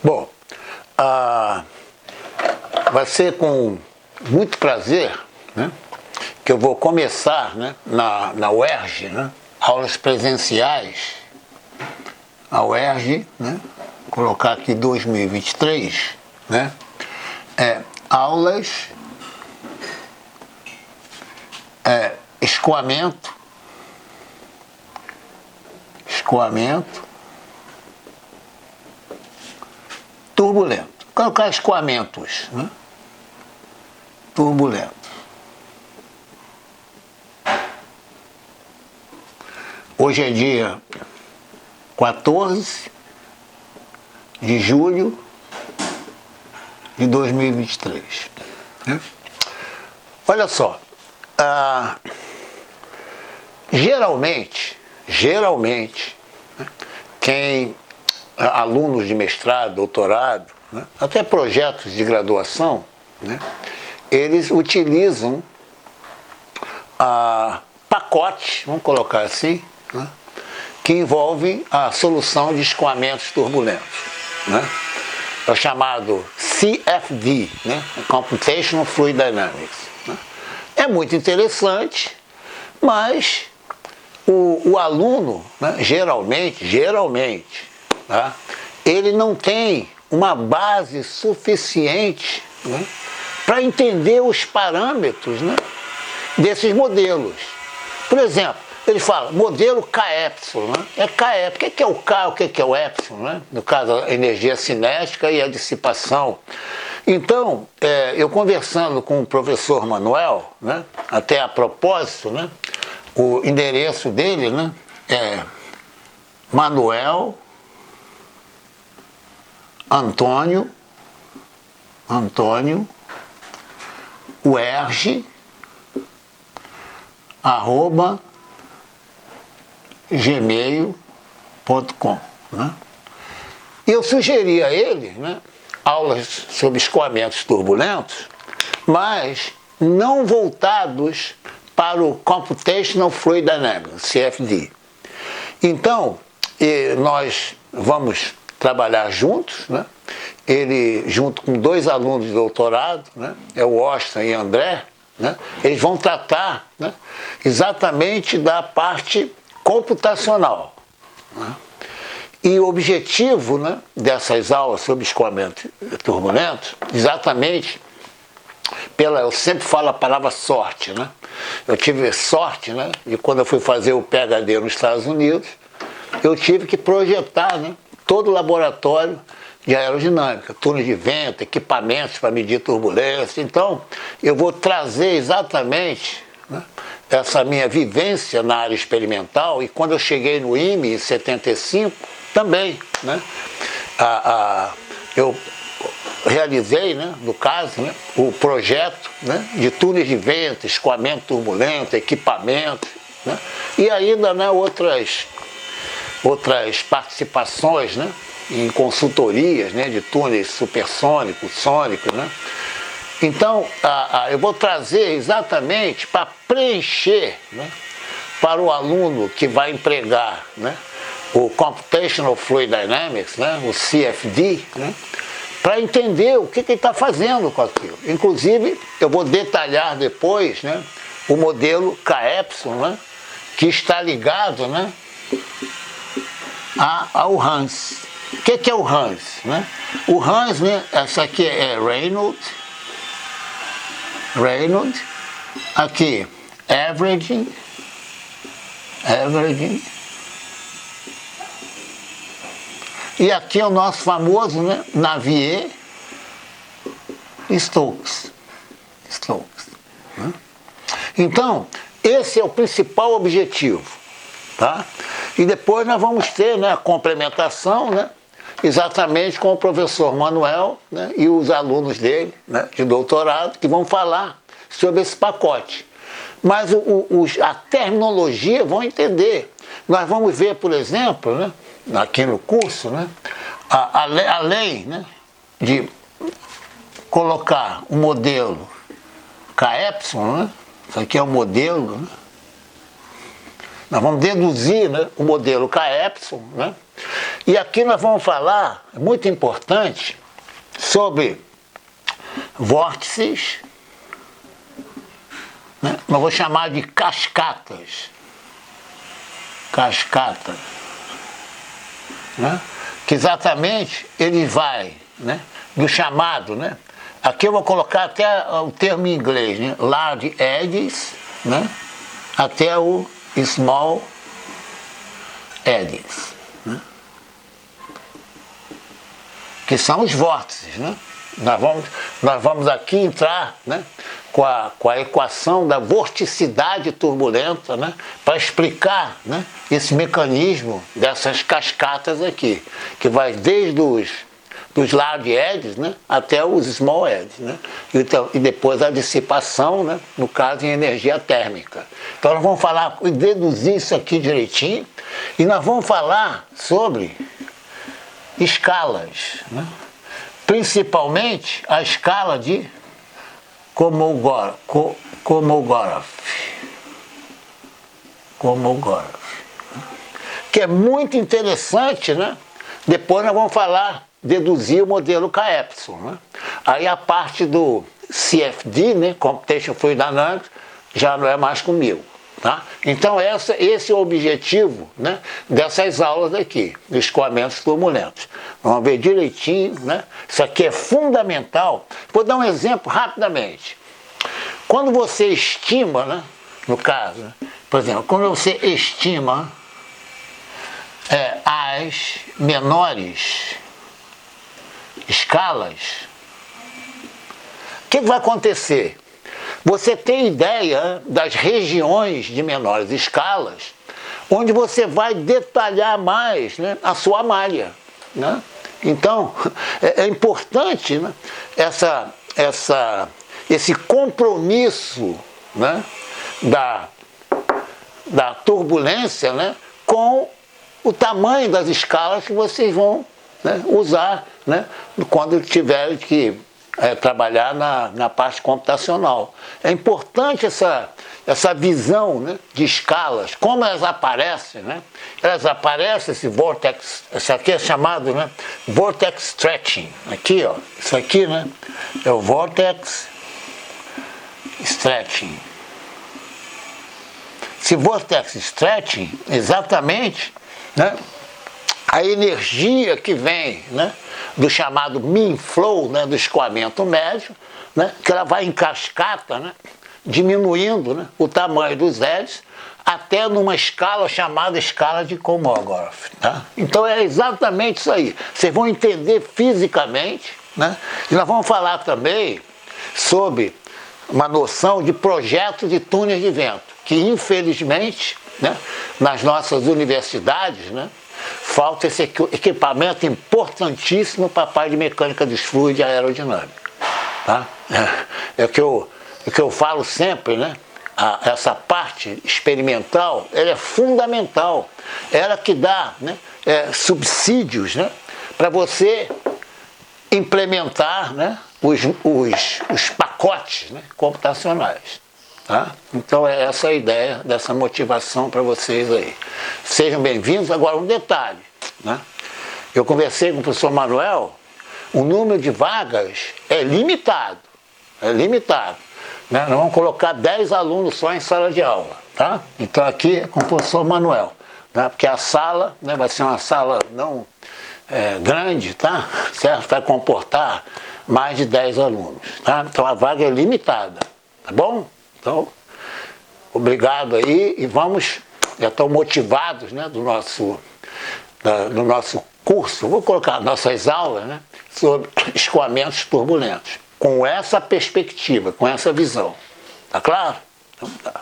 Bom, vai ser com muito prazer, né, que eu vou começar, né, na UERJ, né, aulas presenciais. A UERJ, né, vou colocar aqui 2023, né, aulas, escoamento, turbulento. Vou colocar escoamentos, né, turbulento. Hoje é dia 14 de julho de 2023. Né? Olha só, geralmente, né, alunos de mestrado, doutorado, né, até projetos de graduação, né, eles utilizam pacotes, vamos colocar assim, né, que envolvem a solução de escoamentos turbulentos, né? É o chamado CFD, né? Computational Fluid Dynamics. Né? É muito interessante, mas o aluno, né, geralmente, tá, ele não tem uma base suficiente, né, para entender os parâmetros, né, desses modelos. Por exemplo, ele fala modelo K-epsilon, né? É K-epsilon. O que é o K, o que é o epsilon, né? No caso, a energia cinética e a dissipação. Então, eu conversando com o professor Manuel, né, até a propósito, né, o endereço dele, né, é Manuel Antônio UERJ @gmail.com, né? E eu sugeri a ele, né, aulas sobre escoamentos turbulentos, mas não voltados para o Computational Fluid Dynamics, CFD. Então, nós vamos trabalhar juntos, né? Ele junto com 2 alunos de doutorado, né, é o Austin e André, né, eles vão tratar, né, exatamente da parte computacional. Né? E o objetivo, né, dessas aulas sobre escoamento turbulento, exatamente eu sempre falo a palavra sorte, né? Eu tive sorte, né, e quando eu fui fazer o PhD nos Estados Unidos, eu tive que projetar, né, todo o laboratório de aerodinâmica, túneis de vento, equipamentos para medir turbulência. Então, eu vou trazer exatamente, né, essa minha vivência na área experimental, e quando eu cheguei no IME em 75, também, né, eu realizei, né, no caso, né, o projeto, né, de túneis de vento, escoamento turbulento, equipamento, né, e ainda, né, outras participações, né, em consultorias, né, de túneis supersônicos, sônicos, né. Então, eu vou trazer exatamente para preencher, né, para o aluno que vai empregar, né, o Computational Fluid Dynamics, né, o CFD, né, para entender o que ele está fazendo com aquilo. Inclusive, eu vou detalhar depois, né, o modelo K-epsilon, né, que está ligado, né, ao Hans. O que é o Hans? Né? O Hans, né, essa aqui é Reynolds, aqui averaging, e aqui é o nosso famoso, né, Navier-Stokes. Né? Então, esse é o principal objetivo, tá? E depois nós vamos ter, né, a complementação, né, exatamente com o professor Manuel, né, e os alunos dele, né, de doutorado, que vão falar sobre esse pacote. Mas a terminologia vão entender. Nós vamos ver, por exemplo, né, aqui no curso, né, além, né, de colocar um modelo K-epsilon, né, isso aqui é um modelo, né, Nós vamos deduzir, né, o modelo K-Epsilon, né? E aqui nós vamos falar, é muito importante, sobre vórtices, né? Nós vamos chamar de cascatas. Cascata, né? Que exatamente ele vai, né, do chamado, né? Aqui eu vou colocar até o termo em inglês, né? Large edges, né? Até o small edges, né? Que são os vórtices, né? Nós vamos aqui entrar, né, com a equação da vorticidade turbulenta, né, para explicar, né, esse mecanismo dessas cascatas aqui, que vai desde dos large edges, né, até os small edges, né, e depois a dissipação, né, no caso em energia térmica. Então nós vamos falar, deduzir isso aqui direitinho, e nós vamos falar sobre escalas, né? Principalmente a escala de Kolmogorov, que é muito interessante, né? Depois nós vamos falar, deduzir o modelo K-Epsilon, né? Aí a parte do CFD, né? Computation Fluid Dynamics, já não é mais comigo. Tá? Então esse é o objetivo, né, dessas aulas aqui, de escoamentos turbulentos. Vamos ver direitinho, né? Isso aqui é fundamental. Vou dar um exemplo rapidamente. Quando você estima, né, no caso, né, por exemplo, quando você estima as menores escalas, o que vai acontecer? Você tem ideia das regiões de menores escalas, onde você vai detalhar mais, né, a sua malha, né? Então, é importante, né, esse compromisso, né, da turbulência, né, com o tamanho das escalas que vocês vão, né, usar, né, quando tiverem que trabalhar na parte computacional. É importante essa visão, né, de escalas, como elas aparecem, né? Elas aparecem, esse vortex, isso aqui é chamado, né, vortex stretching. Aqui, ó, isso aqui, né, é o vortex stretching. Esse vortex stretching, exatamente, né, a energia que vem, né, do chamado mean flow, né, do escoamento médio, né, que ela vai em cascata, né, diminuindo, né, o tamanho dos edges até numa escala chamada escala de Kolmogorov. Tá? Então é exatamente isso aí. Vocês vão entender fisicamente, né, e nós vamos falar também sobre uma noção de projeto de túneis de vento, que infelizmente, né, nas nossas universidades, né, falta esse equipamento importantíssimo para a parte de mecânica dos fluidos e aerodinâmica. Tá? É o que eu falo sempre, né? Essa parte experimental, ela é fundamental. Ela que dá, né, subsídios, né, para você implementar, né, os pacotes, né, computacionais. Tá? Então é essa a ideia dessa motivação para vocês aí. Sejam bem-vindos. Agora um detalhe, né? Eu conversei com o professor Manuel, o número de vagas é limitado, né? Nós vamos colocar 10 alunos só em sala de aula, tá? Então aqui é com o professor Manuel, né? Porque a sala, né, vai ser uma sala não grande, tá? Certo? Vai comportar mais de 10 alunos, tá? Então a vaga é limitada, tá bom? Então, obrigado aí e vamos, já estão motivados, né, do nosso curso, vou colocar nossas aulas, né, sobre escoamentos turbulentos, com essa perspectiva, com essa visão. Tá claro? Então tá.